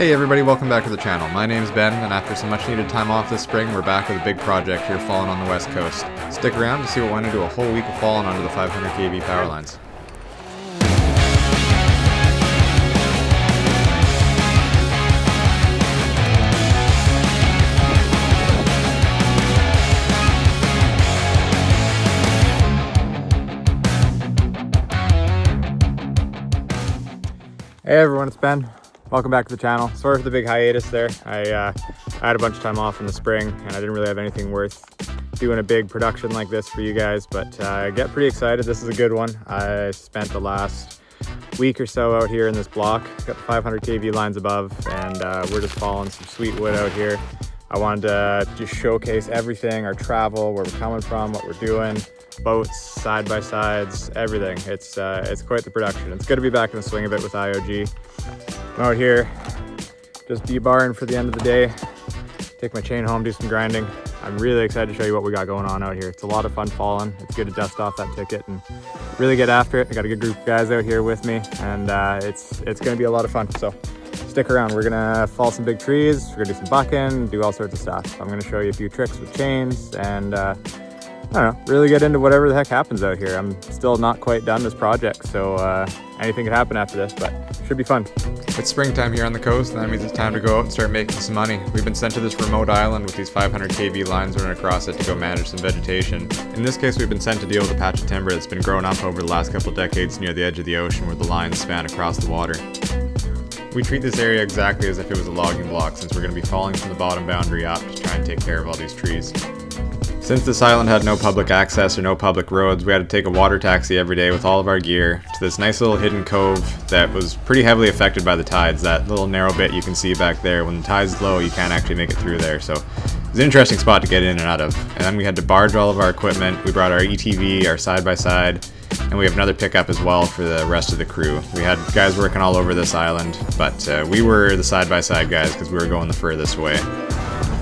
Hey everybody, welcome back to the channel. My name's Ben, and after some much needed time off this spring, we're back with a big project here falling on the west coast. Stick around to see what went into a whole week of falling onto the 500 kV power lines. Hey everyone, it's Ben. Welcome back to the channel. Sorry for the big hiatus there. I had a bunch of time off in the spring and I didn't really have anything worth doing a big production like this for you guys, but I get pretty excited. This is a good one. I spent the last week or so out here in this block. Got the 500 kV lines above, and we're just following some sweet wood out here. I wanted to just showcase everything, our travel, where we're coming from, what we're doing, boats, side-by-sides, everything. It's quite the production. It's good to be back in the swing of it with IOG. I'm out here just debarring for the end of the day, take my chain home, do some grinding. I'm really excited to show you what we got going on out here. It's a lot of fun falling. It's good to dust off that ticket and really get after it. I got a good group of guys out here with me, and it's going to be a lot of fun. So stick around. We're gonna fall some big trees, we're gonna do some bucking, do all sorts of stuff. I'm gonna show you a few tricks with chains and I don't know, really get into whatever the heck happens out here. I'm still not quite done this project, so anything could happen after this, but it should be fun. It's springtime here on the coast, and that means it's time to go out and start making some money. We've been sent to this remote island with these 500 kV lines running across it to go manage some vegetation. In this case, we've been sent to deal with a patch of timber that's been growing up over the last couple decades near the edge of the ocean where the lines span across the water. We treat this area exactly as if it was a logging block, since we're going to be falling from the bottom boundary up to try and take care of all these trees. Since this island had no public access or no public roads, we had to take a water taxi every day with all of our gear to this nice little hidden cove that was pretty heavily affected by the tides. That little narrow bit you can see back there, when the tide's low you can't actually make it through there, so it's an interesting spot to get in and out of. And then we had to barge all of our equipment. We brought our ETV, our side-by-side, and we have another pickup as well for the rest of the crew. We had guys working all over this island, but we were the side-by-side guys because we were going the furthest way.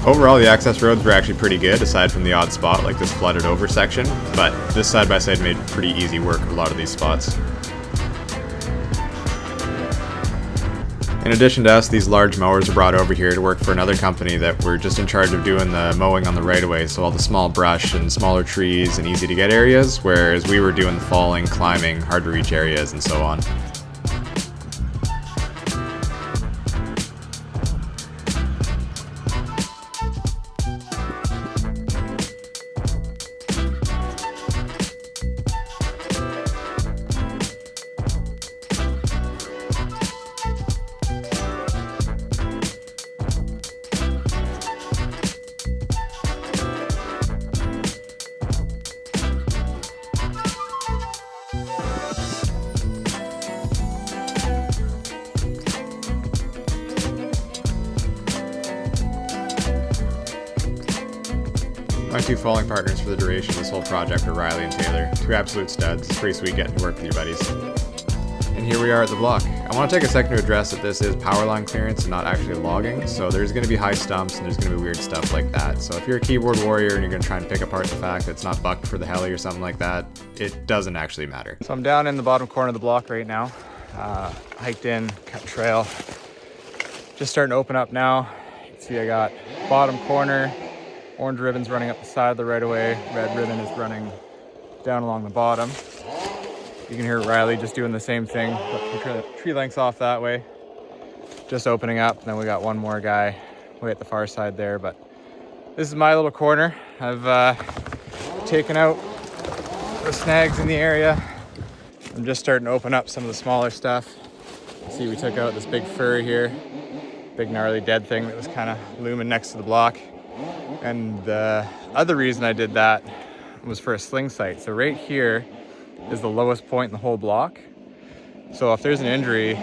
Overall, the access roads were actually pretty good, aside from the odd spot like this flooded over section, but this side-by-side made pretty easy work of a lot of these spots. In addition to us, these large mowers were brought over here to work for another company that were just in charge of doing the mowing on the right-of-way, so all the small brush and smaller trees and easy-to-get areas, whereas we were doing the falling, climbing, hard-to-reach areas, and so on. My two falling partners for the duration of this whole project are Riley and Taylor, two absolute studs. It's pretty sweet getting to work with your buddies. And here we are at the block. I want to take a second to address that this is Powerline clearance and not actually logging, so there's going to be high stumps and there's going to be weird stuff like that. So if you're a keyboard warrior and you're going to try and pick apart the fact that it's not bucked for the heli or something like that, it doesn't actually matter. So I'm down in the bottom corner of the block right now. Hiked in, cut trail. Just starting to open up now. You can see I got bottom corner. Orange ribbon's running up the side of the right-of-way. Red ribbon is running down along the bottom. You can hear Riley just doing the same thing, but tree lengths off that way. Just opening up, and then we got one more guy way at the far side there, but this is my little corner. I've taken out the snags in the area. I'm just starting to open up some of the smaller stuff. See, we took out this big fir here, big gnarly dead thing that was kind of looming next to the block. And the other reason I did that was for a sling site. So right here is the lowest point in the whole block. So if there's an injury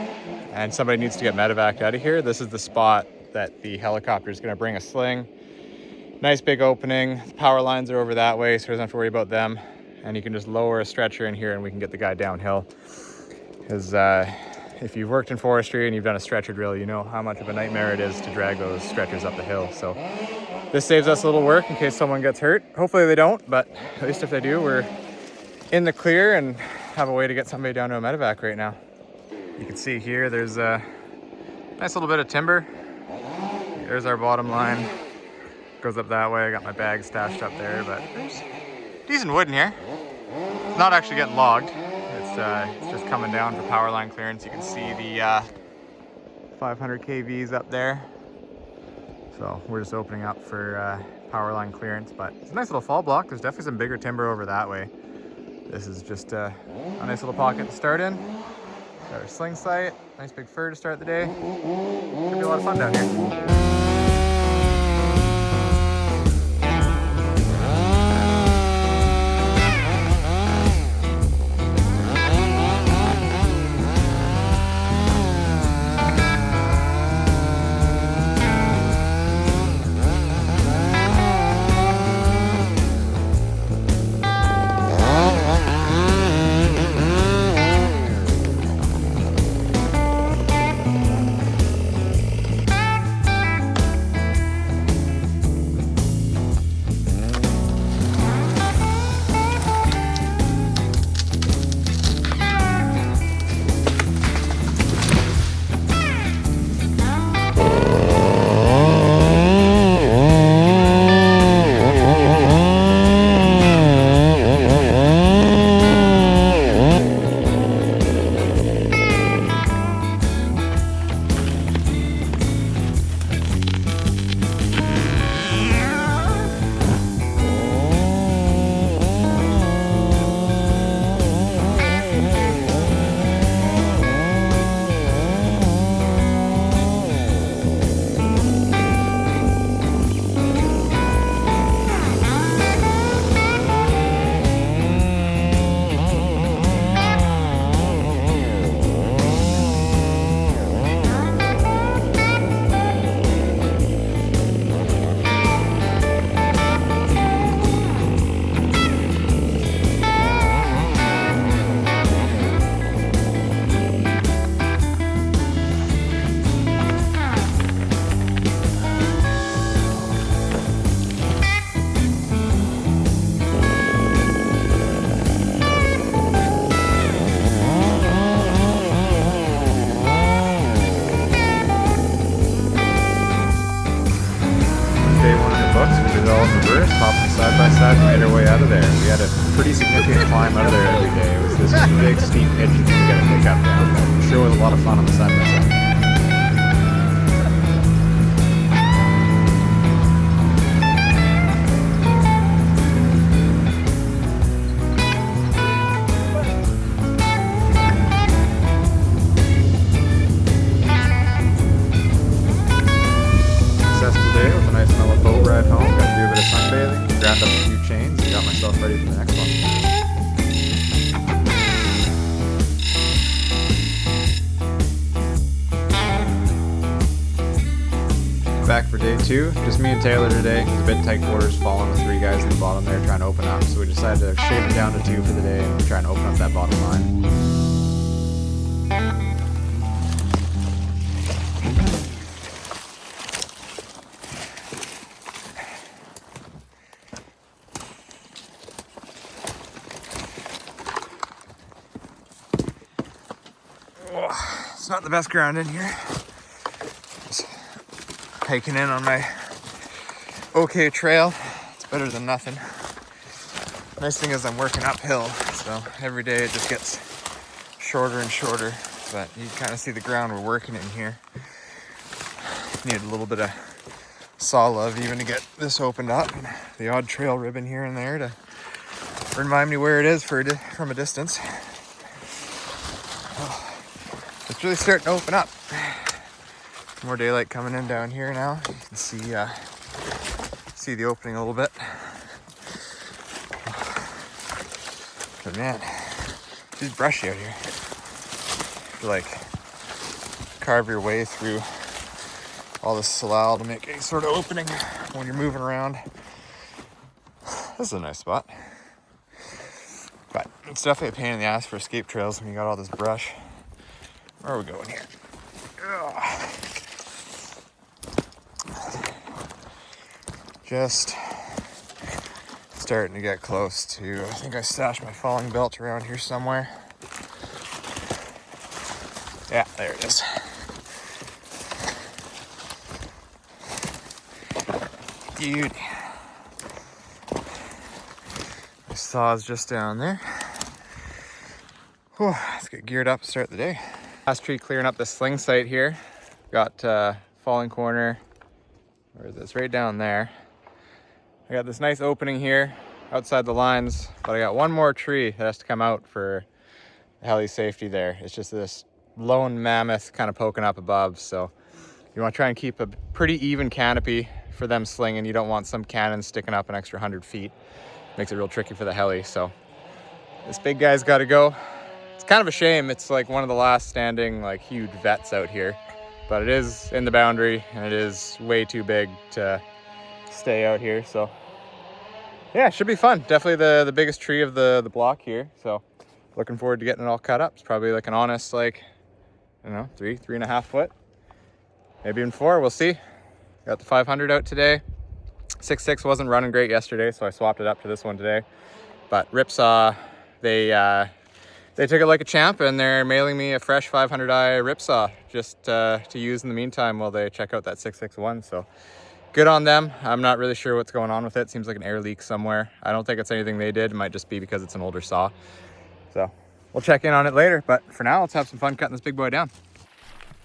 and somebody needs to get medevaced out of here, this is the spot that the helicopter is going to bring a sling. Nice big opening. The power lines are over that way, so you don't have to worry about them. And you can just lower a stretcher in here and we can get the guy downhill. Because if you've worked in forestry and you've done a stretcher drill, you know how much of a nightmare it is to drag those stretchers up the hill. So this saves us a little work in case someone gets hurt. Hopefully they don't, but at least if they do, we're in the clear and have a way to get somebody down to a medevac right now. You can see here there's Nice little bit of timber. There's our bottom line. Goes up that way. I got my bag stashed up there, but there's decent wood in here. It's not actually getting logged. It's just coming down for power line clearance. You can see the 500 kVs up there. So we're just opening up for power line clearance, but it's a nice little fall block. There's definitely some bigger timber over that way. This is just a nice little pocket to start in. Got our sling sight, nice big fir to start the day. Should be a lot of fun down here. Side by side, made our way out of there. We had a pretty significant climb out of there every day. It was this big steep pitch you can get a pick up down, but it sure was a lot of fun on the side by side. Successful day with a nice mellow boat ride home. Got to do a bit of sunbathing. Grabbed up a few chains and got myself ready for the next one. Back for day two, just me and Taylor today. It was a bit tight quarters following the three guys at the bottom there trying to open up, so we decided to shave it down to two for the day and trying to open up that bottom line. It's not the best ground in here. Just hiking in on my okay trail. It's better than nothing. Nice thing is I'm working uphill, so every day it just gets shorter and shorter. But you can kind of see the ground we're working in here. Need a little bit of saw love even to get this opened up. And the odd trail ribbon here and there to remind me where it is from a distance. It's really starting to open up. More daylight coming in down here now. You can see the opening a little bit. But man, it's brushy out here. You like carve your way through all this salal to make any sort of opening when you're moving around. This is a nice spot. But it's definitely a pain in the ass for escape trails when you got all this brush. Where are we going here? Ugh. Just starting to get close to, I think I stashed my falling belt around here somewhere. Yeah, there it is. Dude. The saw's just down there. Whew, let's get geared up and start the day. Last tree clearing up the sling site here. Got falling corner. Where is this? Right down there. I got this nice opening here outside the lines, but I got one more tree that has to come out for heli safety there. It's just this lone mammoth kind of poking up above, so you want to try and keep a pretty even canopy for them slinging. You don't want some cannon sticking up an extra 100 feet. Makes it real tricky for the heli, so this big guy's got to go. It's kind of a shame. It's like one of the last standing like huge vets out here, but it is in the boundary and it is way too big to stay out here, so yeah, it should be fun. Definitely the biggest tree of the block here, so looking forward to getting it all cut up. It's probably like an honest, like, I don't know, 3.5 foot, maybe even 4, we'll see. Got the 500 out today. 6.6 wasn't running great yesterday, so I swapped it up to this one today. But Ripsaw, they took it like a champ, and they're mailing me a fresh 500i Ripsaw just to use in the meantime while they check out that 6.6 so good on them. I'm not really sure what's going on with it. Seems like an air leak somewhere. I don't think it's anything they did. It might just be because it's an older saw. So we'll check in on it later. But for now, let's have some fun cutting this big boy down.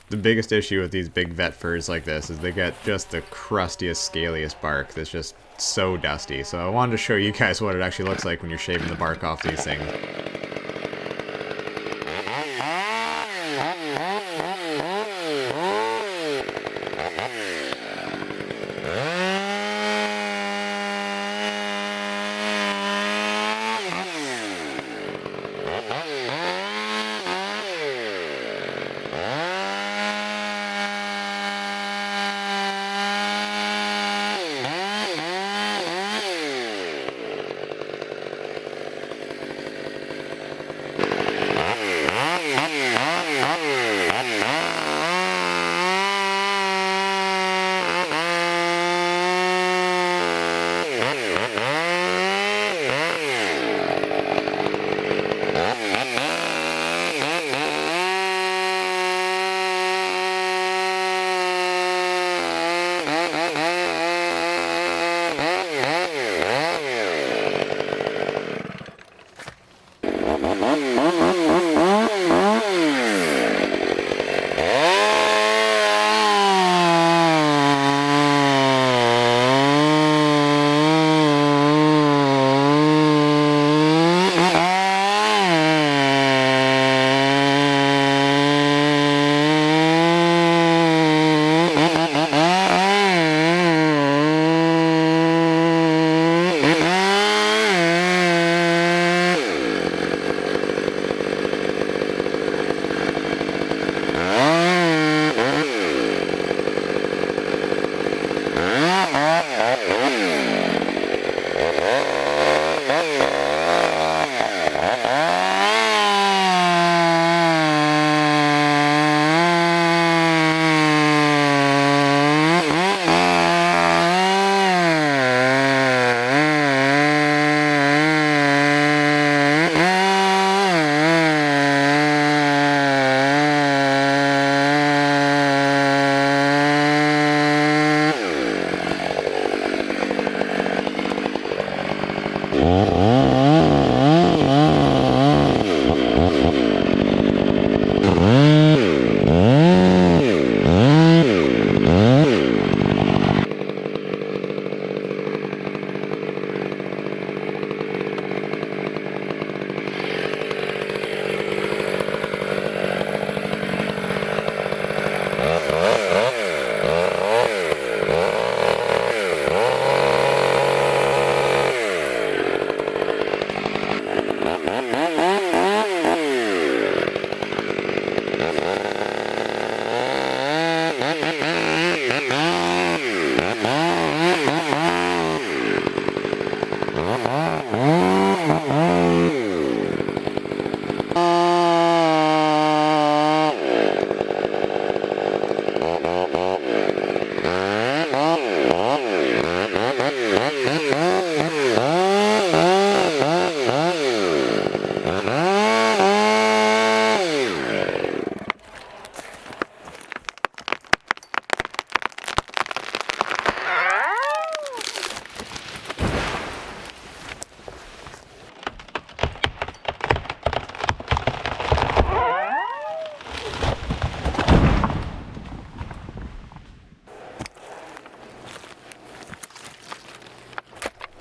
The biggest issue with these big vet furs like this is they get just the crustiest, scaliest bark that's just so dusty. So I wanted to show you guys what it actually looks like when you're shaving the bark off these things.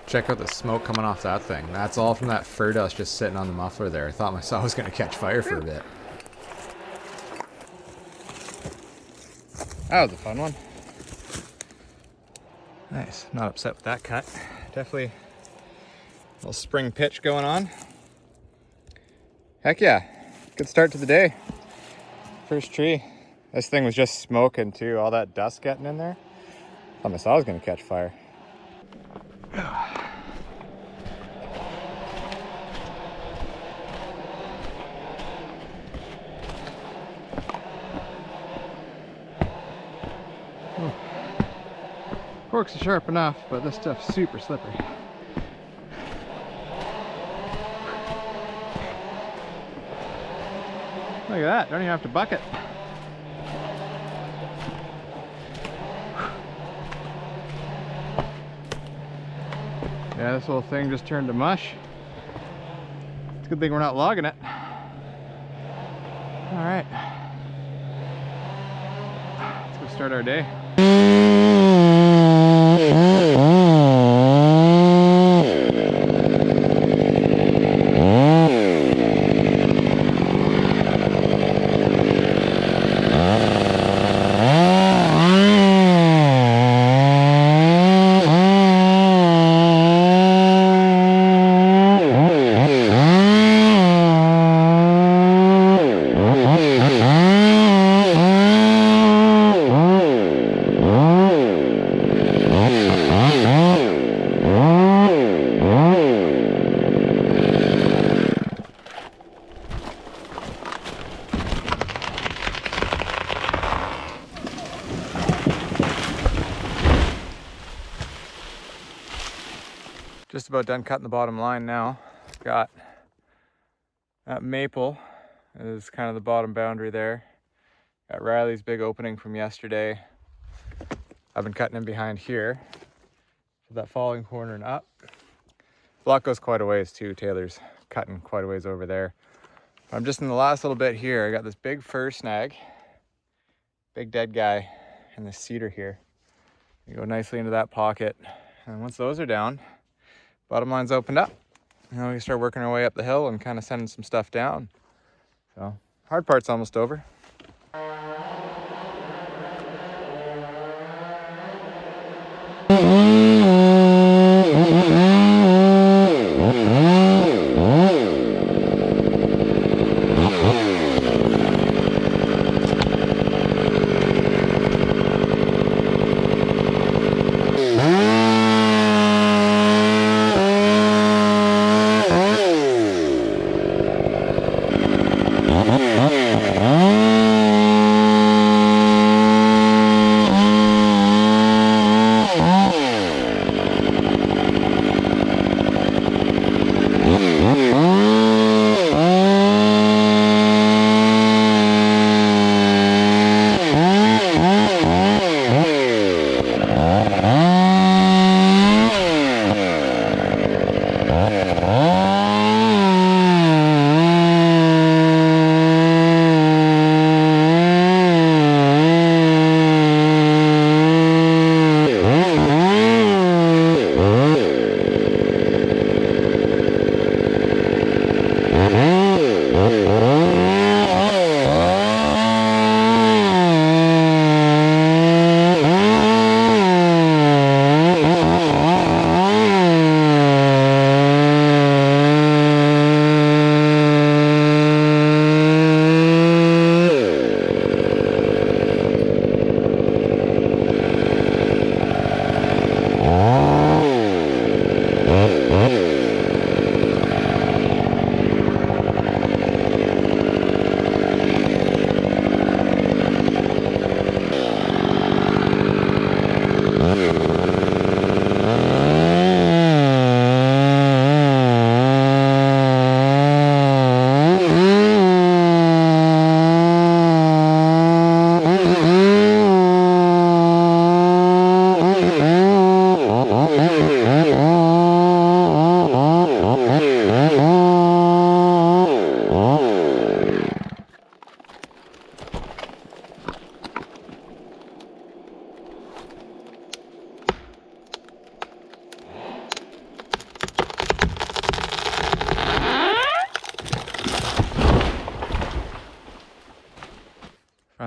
Check out the smoke coming off that thing. That's all from that fur dust just sitting on the muffler there. I thought my saw was going to catch fire for a bit. That was a fun one. Nice. Not upset with that cut. Definitely a little spring pitch going on. Heck yeah. Good start to the day. First tree. This thing was just smoking too. All that dust getting in there. Thought my saw was going to catch fire. Forks are sharp enough, but this stuff's super slippery. Look at that, don't even have to bucket. Yeah, this whole thing just turned to mush. It's a good thing we're not logging it. All right, let's go start our day. Just about done cutting the bottom line now. Got that maple is kind of the bottom boundary there. Got Riley's big opening from yesterday. I've been cutting in behind here. So that falling corner and up. Block goes quite a ways too. Taylor's cutting quite a ways over there. I'm just in the last little bit here. I got this big fir snag. Big dead guy and this cedar here. You go nicely into that pocket. And once those are down, bottom line's opened up. Now we can start working our way up the hill and kind of sending some stuff down. So, hard part's almost over.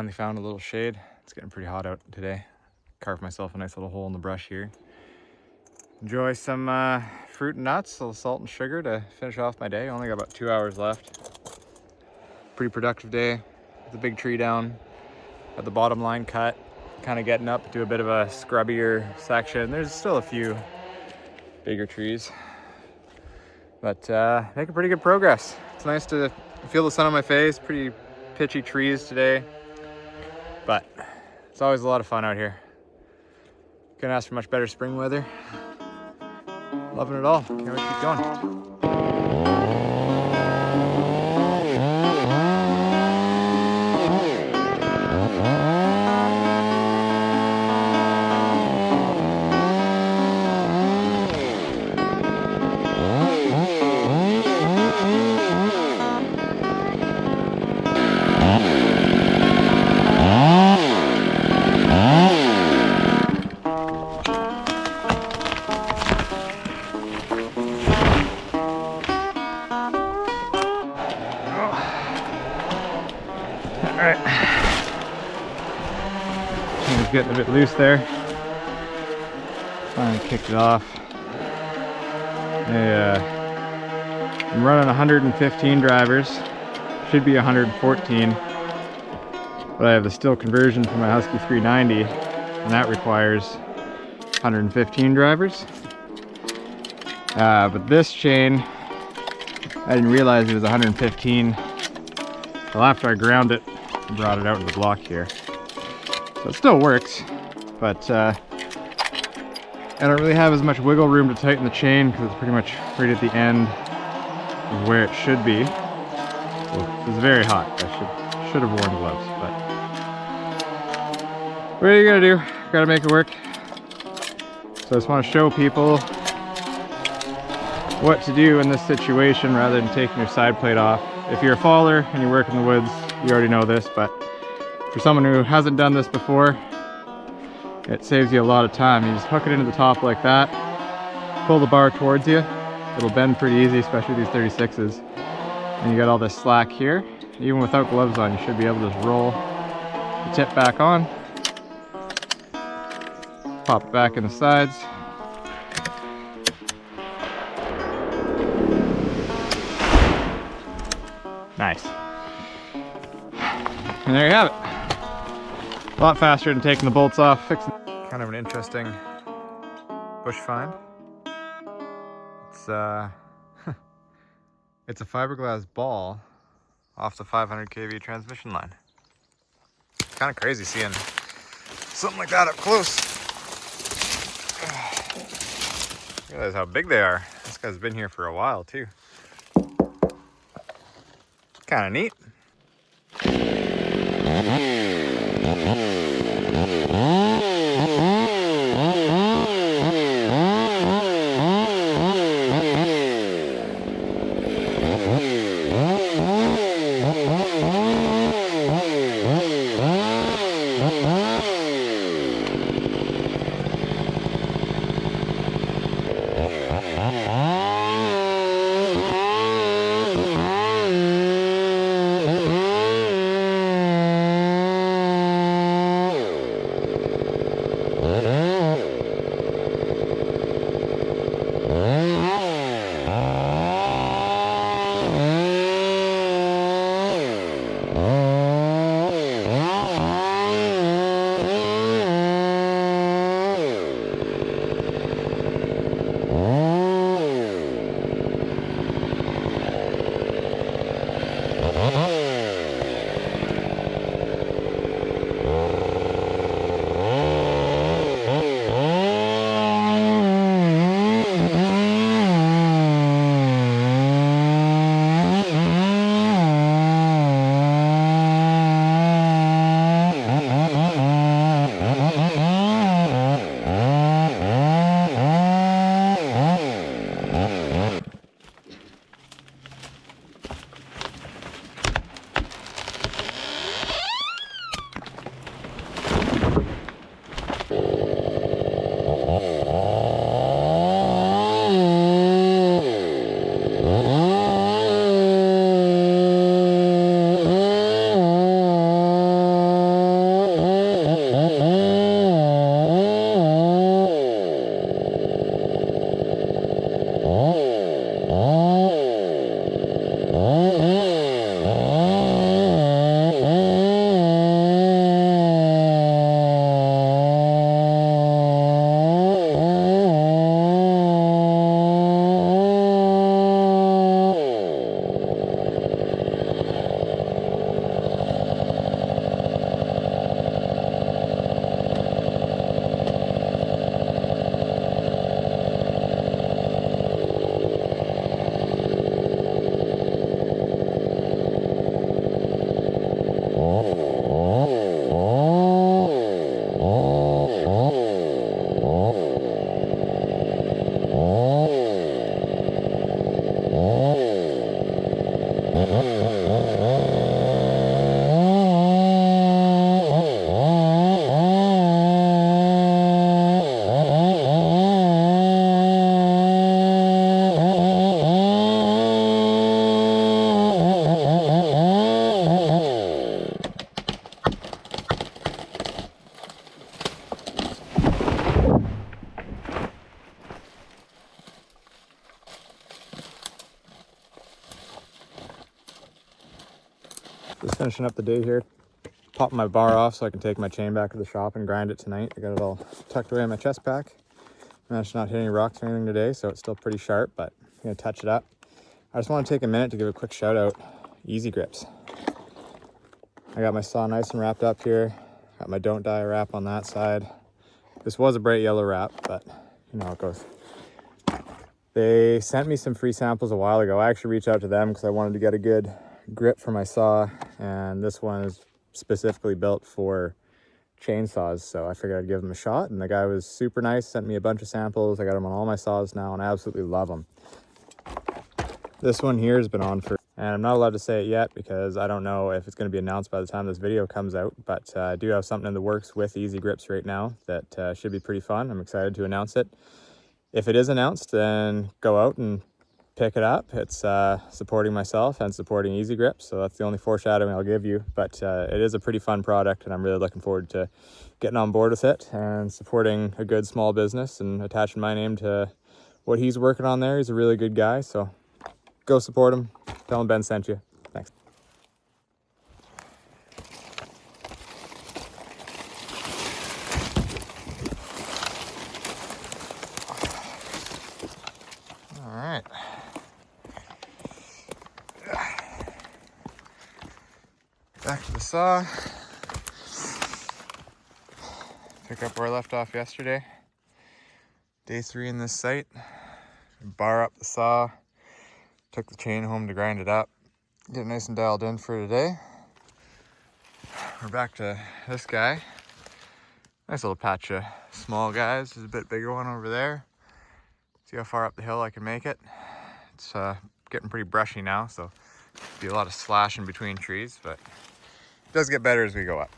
Finally found a little shade. It's getting pretty hot out today. Carved myself a nice little hole in the brush here. Enjoy some fruit and nuts, a little salt and sugar to finish off my day. Only got about 2 hours left. Pretty productive day. The big tree down at the bottom line cut. Kind of getting up to a bit of a scrubbier section. There's still a few bigger trees, but making pretty good progress. It's nice to feel the sun on my face. Pretty pitchy trees today, but it's always a lot of fun out here. Couldn't ask for much better spring weather. Loving it all. Can't wait to keep going. Alright, I was getting a bit loose there. Finally kicked it off. I'm running 115 drivers. Should be 114. But I have the still conversion for my Husky 390, and that requires 115 drivers. But this chain, I didn't realize it was 115 until after I ground it and brought it out of the block here. So it still works, but I don't really have as much wiggle room to tighten the chain because it's pretty much right at the end of where it should be. So it's very hot. I should have worn gloves, but what are you gonna do? Gotta make it work. So I just want to show people what to do in this situation rather than taking your side plate off. If you're a faller and you work in the woods, you already know this, but for someone who hasn't done this before, it saves you a lot of time. You just hook it into the top like that, pull the bar towards you. It'll bend pretty easy, especially these 36s. And you got all this slack here. Even without gloves on, you should be able to just roll the tip back on, pop it back in the sides. Nice. And there you have it. A lot faster than taking the bolts off, fixing. Kind of an interesting bush find. It's it's a fiberglass ball off the 500 kV transmission line. It's kind of crazy seeing something like that up close. Realize how big they are. This guy's been here for a while too. Kind of neat. just finishing up the day here. Popping my bar off so I can take my chain back to the shop and grind it tonight. I got it all tucked away in my chest pack. Managed to not hit any rocks or anything today, so it's still pretty sharp, but I'm gonna touch it up. I just want to take a minute to give a quick shout out. Easy Grips. I got my saw nice and wrapped up here. Got my Don't Die wrap on that side. This was a bright yellow wrap, but you know how it goes. They sent me some free samples a while ago. I actually reached out to them because I wanted to get a good grip for my saw, and this one is specifically built for chainsaws, so I figured I'd give them a shot, and the guy was super nice, sent me a bunch of samples. I got them on all my saws now, and I absolutely love them. This one here has been on for, and I'm not allowed to say it yet because I don't know if it's going to be announced by the time this video comes out, but I do have something in the works with Easy Grips right now that should be pretty fun. I'm excited to announce it. If it is announced, then go out and pick it up. It's supporting myself and supporting Easy Grips, so that's the only foreshadowing I'll give you, but it is a pretty fun product, and I'm really looking forward to getting on board with it and supporting a good small business and attaching my name to what he's working on there. He's a really good guy, so go support him. Tell him Ben sent you. Thanks. All right. Back to the saw. Pick up where I left off yesterday. Day 3 in this site. Bar up the saw. Took the chain home to grind it up. Get it nice and dialed in for today. We're back to this guy. Nice little patch of small guys. There's a bit bigger one over there. See how far up the hill I can make it. It's getting pretty brushy now, so be a lot of slashing between trees, but it does get better as we go up.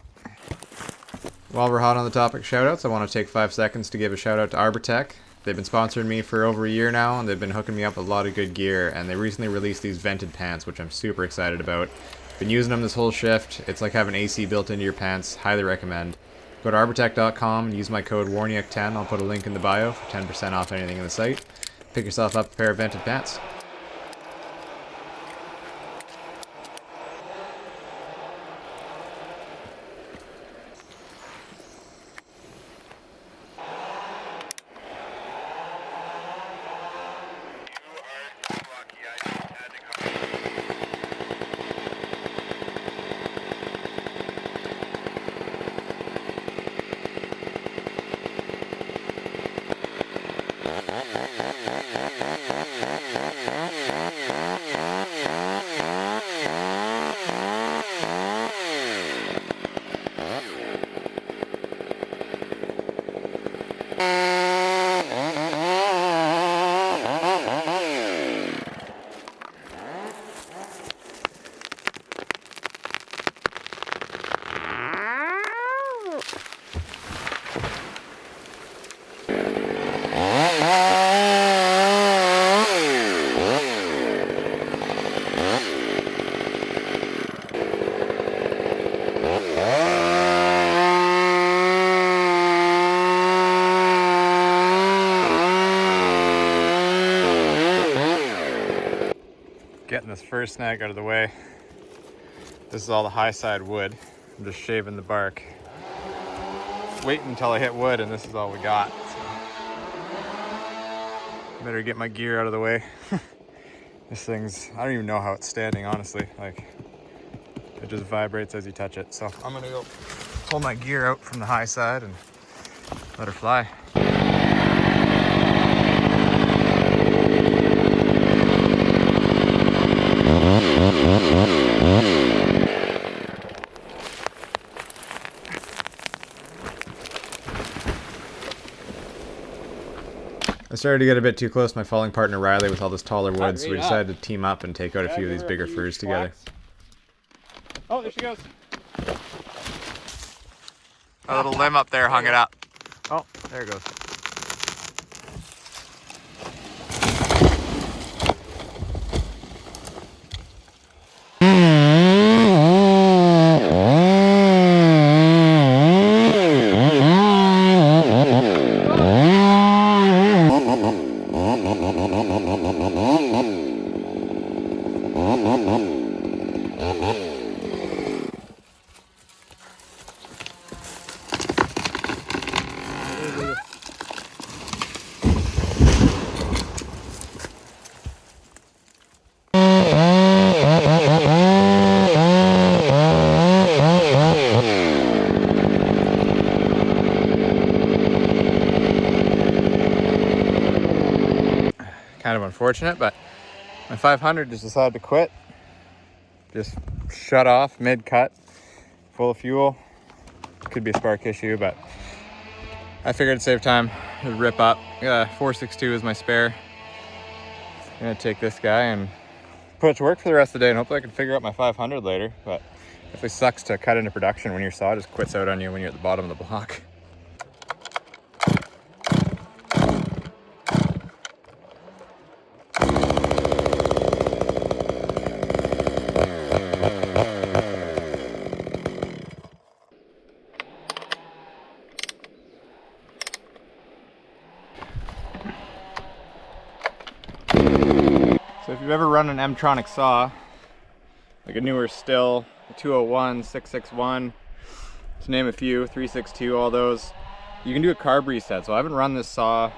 While we're hot on the topic of shoutouts, I want to take 5 seconds to give a shout out to Arbortech. They've been sponsoring me for over a year now, and they've been hooking me up with a lot of good gear, and they recently released these vented pants, which I'm super excited about. Been using them this whole shift. It's like having AC built into your pants. Highly recommend. Go to arbortech.com and use my code WARNIAC10. I'll put a link in the bio for 10% off anything in the site. Pick yourself up a pair of vented pants. Getting this first snag out of the way. This is all the high side wood. I'm just shaving the bark. Waiting until I hit wood, and this is all we got. So better get my gear out of the way. This thing's, I don't even know how it's standing, honestly. Like, it just vibrates as you touch it. So I'm gonna go pull my gear out from the high side and let her fly. I started to get a bit too close to my falling partner Riley with all this taller wood, so we decided to team up and take out a few of these bigger firs together. Oh, there she goes. A little limb up there hung it up. Oh, there it goes. kind of unfortunate, but my 500 just decided to quit. Just shut off mid-cut, full of fuel. Could be a spark issue, but I figured it'd save time. It'd rip up. 462 is my spare. I'm gonna take this guy and put it to work for the rest of the day, and hopefully I can figure out my 500 later. But it definitely sucks to cut into production when your saw just quits out on you when you're at the bottom of the block. So if you've ever run an M-tronic saw, like a newer Still, a 201, 661, to name a few, 362, all those, you can do a carb reset. So I haven't run this saw,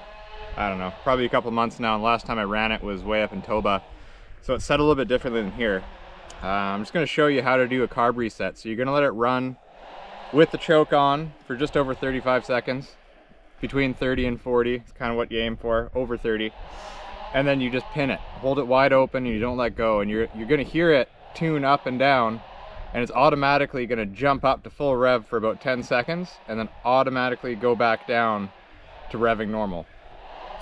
I don't know, probably a couple months now, and last time I ran it was way up in Toba. So it's set a little bit differently than here. I'm just gonna show you how to do a carb reset. So you're gonna let it run with the choke on for just over 35 seconds, between 30 and 40, it's kind of what you aim for, over 30. And then you just pin it, hold it wide open, and you don't let go, and you're gonna hear it tune up and down, and it's automatically gonna jump up to full rev for about 10 seconds and then automatically go back down to revving normal.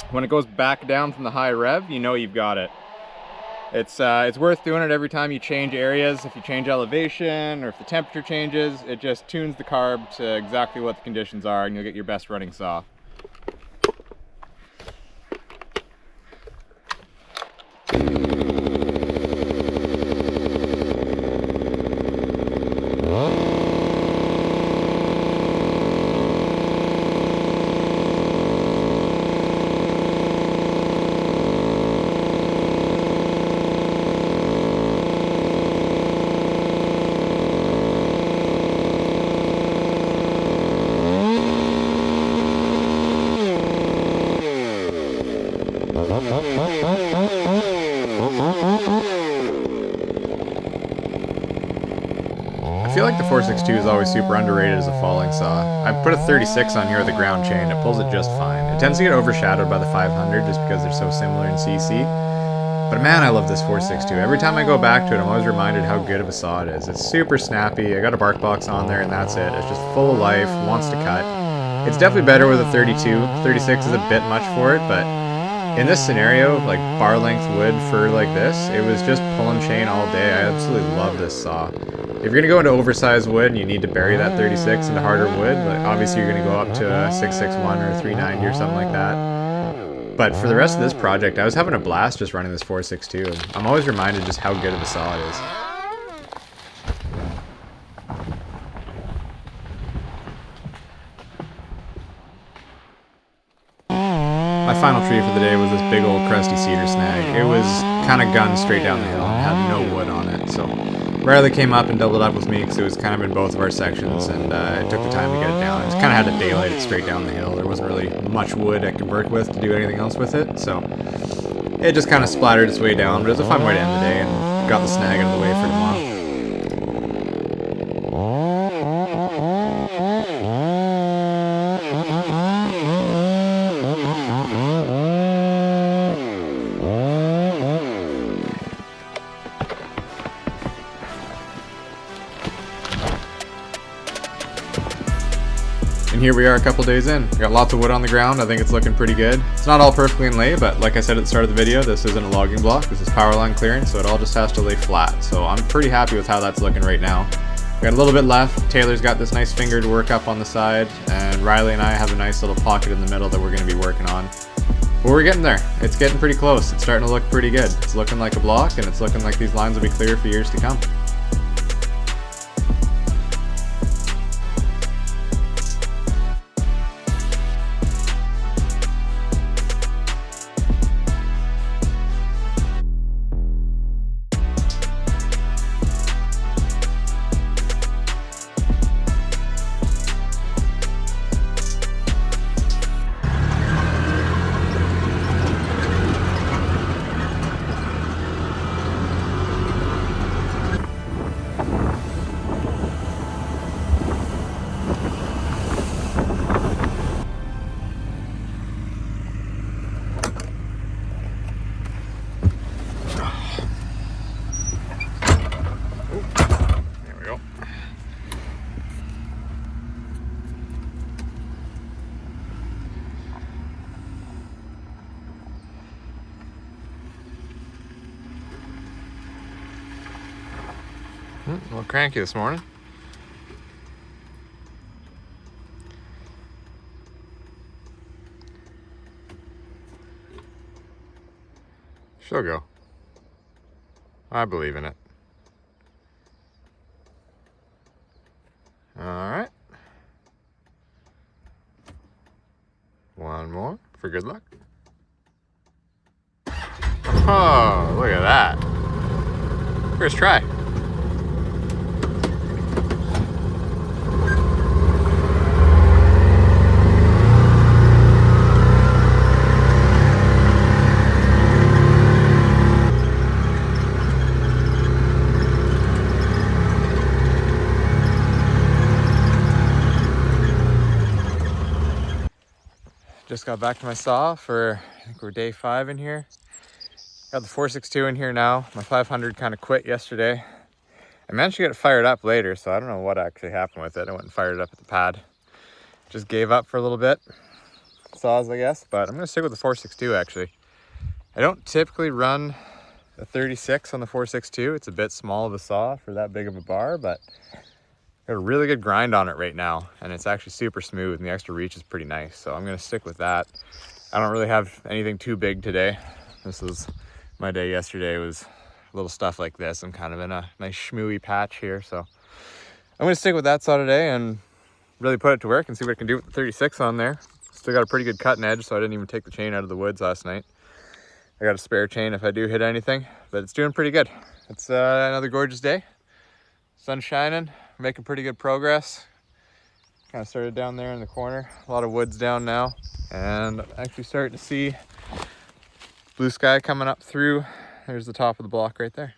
When it goes back down from the high rev, you know you've got it. It's worth doing it every time you change areas. If you change elevation or if the temperature changes, it just tunes the carb to exactly what the conditions are, and you'll get your best running saw. I feel like the 462 is always super underrated as a falling saw. I put a 36 on here with a ground chain, it pulls it just fine. It tends to get overshadowed by the 500 just because they're so similar in CC. But man, I love this 462. Every time I go back to it, I'm always reminded how good of a saw it is. It's super snappy, I got a bark box on there and that's it. It's just full of life, wants to cut. It's definitely better with a 32. 36 is a bit much for it, but in this scenario, like bar length wood for like this, it was just pulling chain all day. I absolutely love this saw. If you're gonna go into oversized wood and you need to bury that 36 into harder wood, like obviously you're gonna go up to a 661 or a 390 or something like that. But for the rest of this project, I was having a blast just running this 462. I'm always reminded just how good of a saw it is. My final tree for the day was this big old crusty cedar snag. It was kind of gunned straight down the hill and had no wood on it, so Riley came up and doubled up with me because it was kind of in both of our sections, and it took the time to get it down. It just kind of had to daylight it straight down the hill. There wasn't really much wood I could work with to do anything else with it, so it just kind of splattered its way down, but it was a fun way to end the day and got the snag out of the way for tomorrow. And here we are a couple days in. We got lots of wood on the ground. I think it's looking pretty good. It's not all perfectly in lay, but like I said at the start of the video, this isn't a logging block. This is Powerline clearance, so it all just has to lay flat. So I'm pretty happy with how that's looking right now. We got a little bit left. Taylor's got this nice finger to work up on the side, and Riley and I have a nice little pocket in the middle that we're going to be working on. But we're getting there. It's getting pretty close. It's starting to look pretty good. It's looking like a block, and it's looking like these lines will be clear for years to come. A little cranky this morning. She'll go. I believe in it. All right. One more for good luck. Oh, look at that. First try. Just got back to my saw for, I think we're day 5 in here. Got the 462 in here now. My 500 kind of quit yesterday. I managed to get it fired up later, so I don't know what actually happened with it. I went and fired it up at the pad. Just gave up for a little bit. Saws, I guess, but I'm gonna stick with the 462 actually. I don't typically run a 36 on the 462. It's a bit small of a saw for that big of a bar, but got a really good grind on it right now, and it's actually super smooth, and the extra reach is pretty nice, so I'm gonna stick with that. I don't really have anything too big today. This was my day yesterday, was little stuff like this. I'm kind of in a nice schmooey patch here, so I'm gonna stick with that saw today and really put it to work and see what I can do with the 36 on there. Still got a pretty good cutting edge, so I didn't even take the chain out of the woods last night. I got a spare chain if I do hit anything, but it's doing pretty good. It's another gorgeous day. Sun's shining, making pretty good progress. Kind of started down there in the corner. A lot of woods down now, and I'm actually starting to see blue sky coming up through. There's the top of the block right there.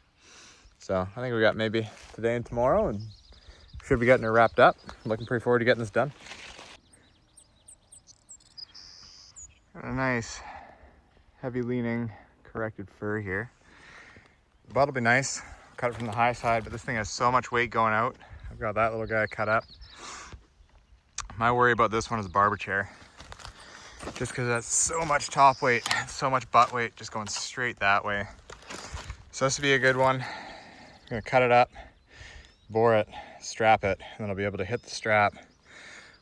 So I think we got maybe today and tomorrow, and should be getting it wrapped up. Looking pretty forward to getting this done. Got a nice heavy leaning corrected fir here. The butt will be nice. Cut it from the high side, but this thing has so much weight going out. I've got that little guy cut up. My worry about this one is the barber chair. Just because that's so much top weight, so much butt weight just going straight that way. So this will be a good one. I'm gonna cut it up, bore it, strap it, and then I'll be able to hit the strap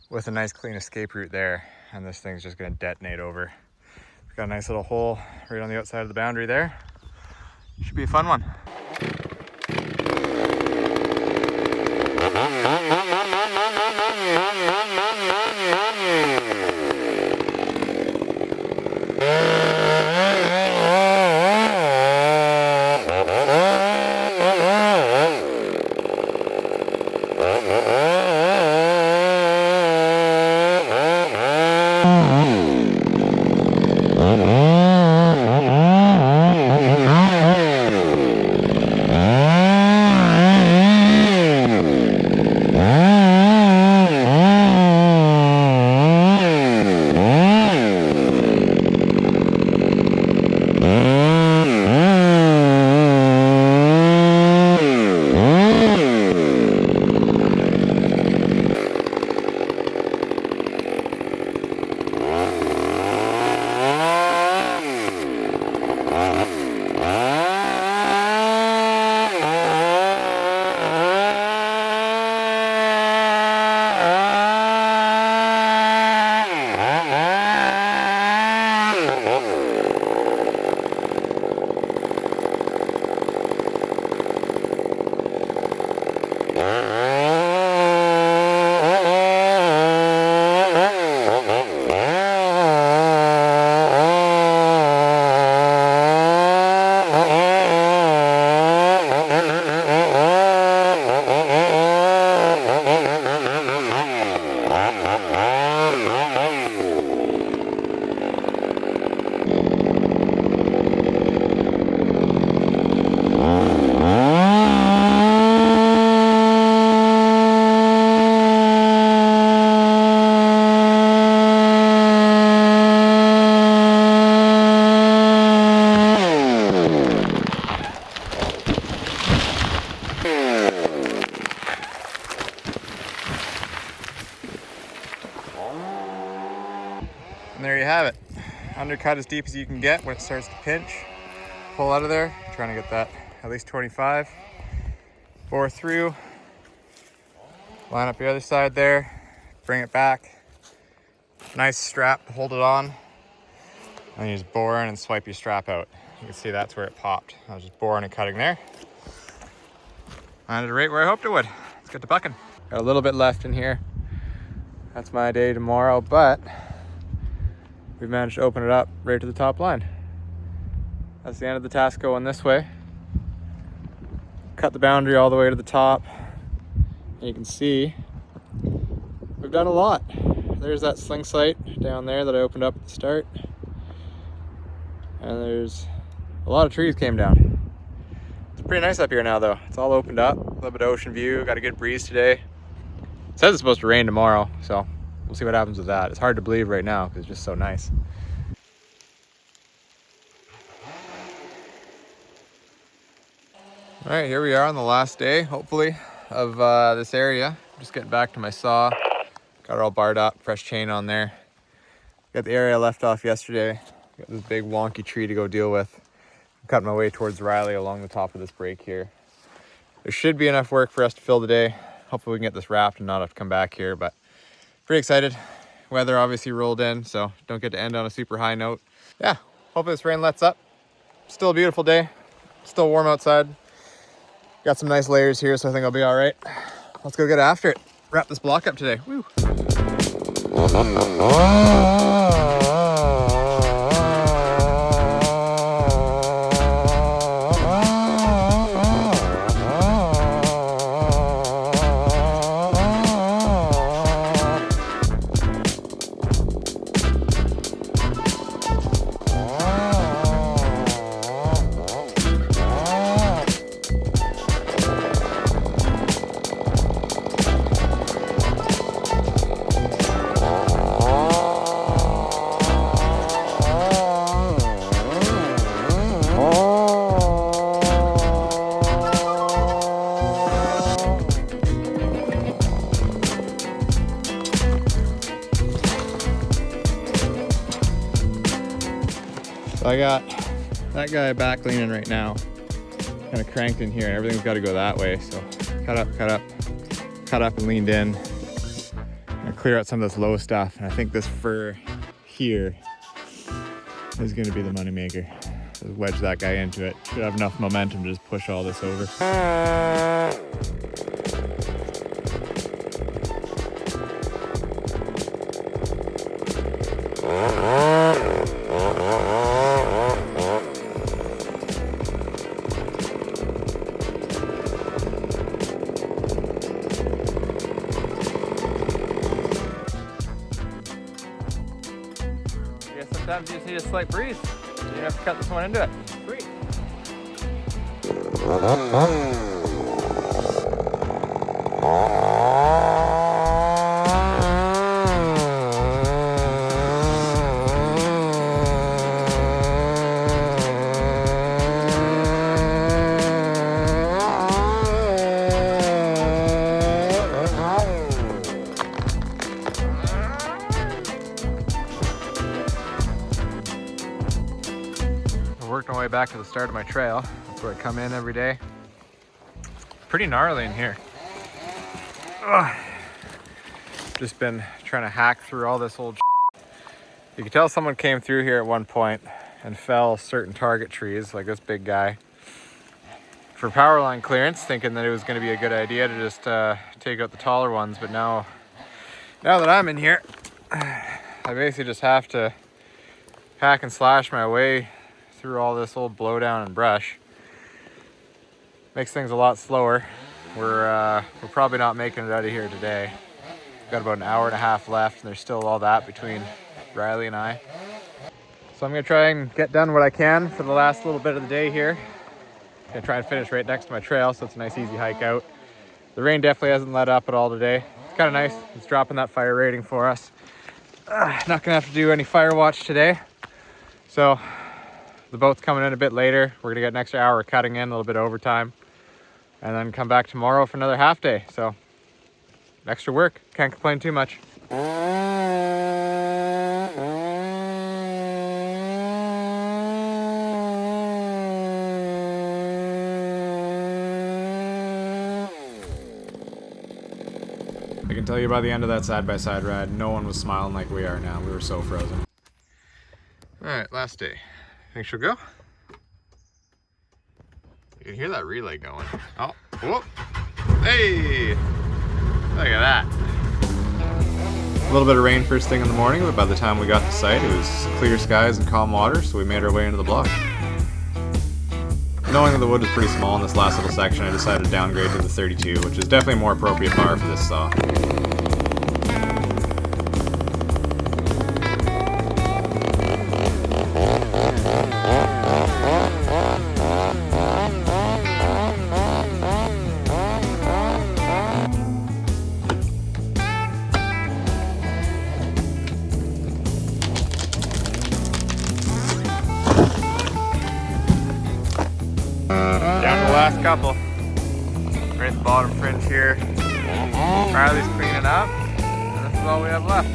with a nice clean escape route there, and this thing's just gonna detonate over. We've got a nice little hole right on the outside of the boundary there. Should be a fun one. And there you have it. Undercut as deep as you can get when it starts to pinch. Pull out of there, trying to get that at least 25. bore through, line up the other side there, bring it back. Nice strap to hold it on. And you just bore in and swipe your strap out. You can see that's where it popped. I was just boring and cutting there. Landed right where I hoped it would. Let's get to bucking. Got a little bit left in here. That's my day tomorrow, but we've managed to open it up right to the top line. That's the end of the task going this way. Cut the boundary all the way to the top. And you can see we've done a lot. There's that sling sight down there that I opened up at the start. And there's a lot of trees came down. It's pretty nice up here now though. It's all opened up, a little bit of ocean view, got a good breeze today. It says it's supposed to rain tomorrow, so we'll see what happens with that. It's hard to believe right now because it's just so nice. All right, here we are on the last day, hopefully, of this area. Just getting back to my saw. Got it all barred up, fresh chain on there. Got the area I left off yesterday. Got this big wonky tree to go deal with. I'm cutting my way towards Riley along the top of this break here. There should be enough work for us to fill today. Hopefully we can get this wrapped and not have to come back here, but pretty excited. Weather obviously rolled in, so don't get to end on a super high note. Yeah, hopefully this rain lets up. Still a beautiful day. Still warm outside. Got some nice layers here, so I think I'll be all right. Let's go get after it. Wrap this block up today. Woo. So I got that guy back leaning right now, kind of cranked in here, and everything's got to go that way. So cut up and leaned in. And clear out some of this low stuff. And I think this fur here is going to be the moneymaker. Just wedge that guy into it. Should have enough momentum to just push all this over. Sometimes you just need a slight breeze. So you have to cut this one into it. Sweet. Worked my way back to the start of my trail. That's where I come in every day. Pretty gnarly in here. Ugh. Just been trying to hack through all this old shit. You can tell someone came through here at one point and fell certain target trees, like this big guy, for Powerline clearance, thinking that it was going to be a good idea to just take out the taller ones. But now that I'm in here, I basically just have to hack and slash my way through all this old blowdown and brush. Makes things a lot slower. We're probably not making it out of here today. We've got about an hour and a half left, and there's still all that between Riley and I. So I'm gonna try and get done what I can for the last little bit of the day here. Gonna try and finish right next to my trail, so it's a nice easy hike out. The rain definitely hasn't let up at all today. It's kind of nice. It's dropping that fire rating for us. Not gonna have to do any fire watch today. So the boat's coming in a bit later. We're gonna get an extra hour cutting in, a little bit of overtime, and then come back tomorrow for another half day. So extra work, can't complain too much. I can tell you by the end of that side-by-side ride, no one was smiling like we are now. We were so frozen. All right, last day. Think she'll go? You can hear that relay going. Oh, whoop. Hey, look at that. A little bit of rain first thing in the morning, but by the time we got to site, it was clear skies and calm water, so we made our way into the block. Knowing that the wood was pretty small in this last little section, I decided to downgrade to the 32, which is definitely a more appropriate bar for this saw. Down to the last couple. Right at the bottom fringe here. Riley's cleaning up, and this is all we have left.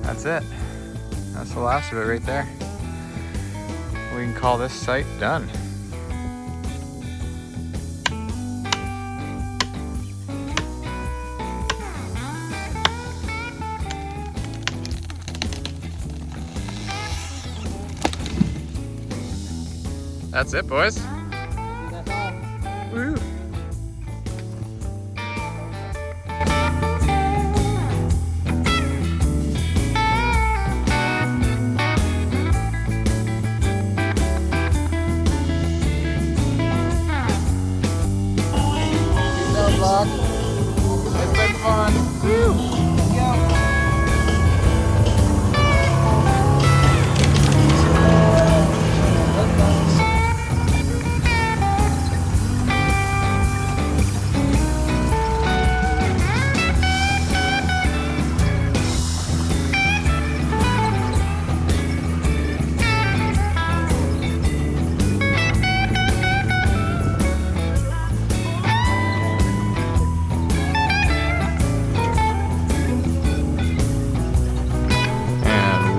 That's it. That's the last of it right there. We can call this site done. That's it, boys. That's all. Woo! It's been fun. Woo! Let's go.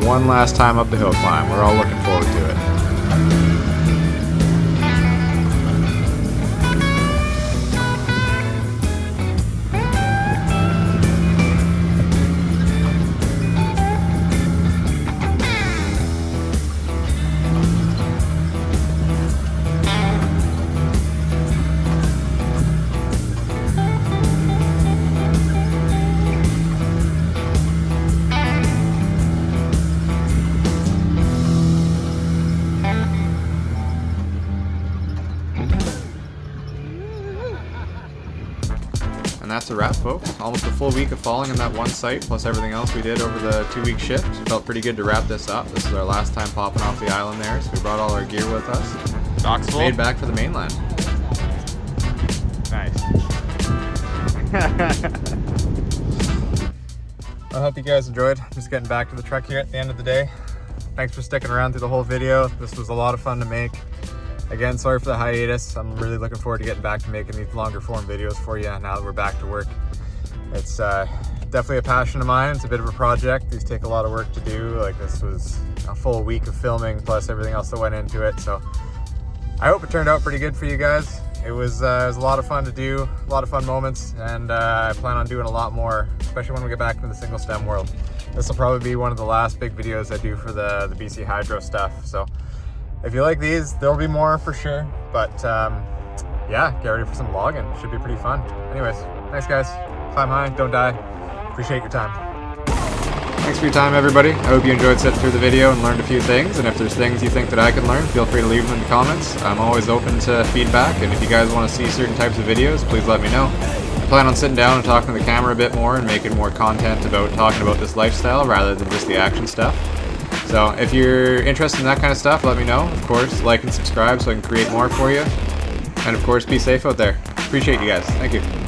One last time up the hill climb. We're all looking forward to it. And that's a wrap, folks. Almost a full week of falling in that one site, plus everything else we did over the 2-week shift. Felt pretty good to wrap this up. This is our last time popping off the island there, so we brought all our gear with us. Dock's full. Made back for the mainland. Nice. I hope you guys enjoyed. Just getting back to the truck here at the end of the day. Thanks for sticking around through the whole video. This was a lot of fun to make. Again, sorry for the hiatus. I'm really looking forward to getting back to making these longer form videos for you now that we're back to work. It's definitely a passion of mine. It's a bit of a project. These take a lot of work to do. Like, this was a full week of filming plus everything else that went into it. So I hope it turned out pretty good for you guys. It was a lot of fun to do, a lot of fun moments, and I plan on doing a lot more, especially when we get back into the single stem world. This will probably be one of the last big videos I do for the BC Hydro stuff. So if you like these, there'll be more for sure. But yeah, get ready for some logging. Should be pretty fun. Anyways, thanks guys. Climb high, don't die. Appreciate your time. Thanks for your time, everybody. I hope you enjoyed sitting through the video and learned a few things. And if there's things you think that I can learn, feel free to leave them in the comments. I'm always open to feedback. And if you guys want to see certain types of videos, please let me know. I plan on sitting down and talking to the camera a bit more and making more content about talking about this lifestyle rather than just the action stuff. So if you're interested in that kind of stuff, let me know. Of course, like and subscribe so I can create more for you. And of course, be safe out there. Appreciate you guys. Thank you.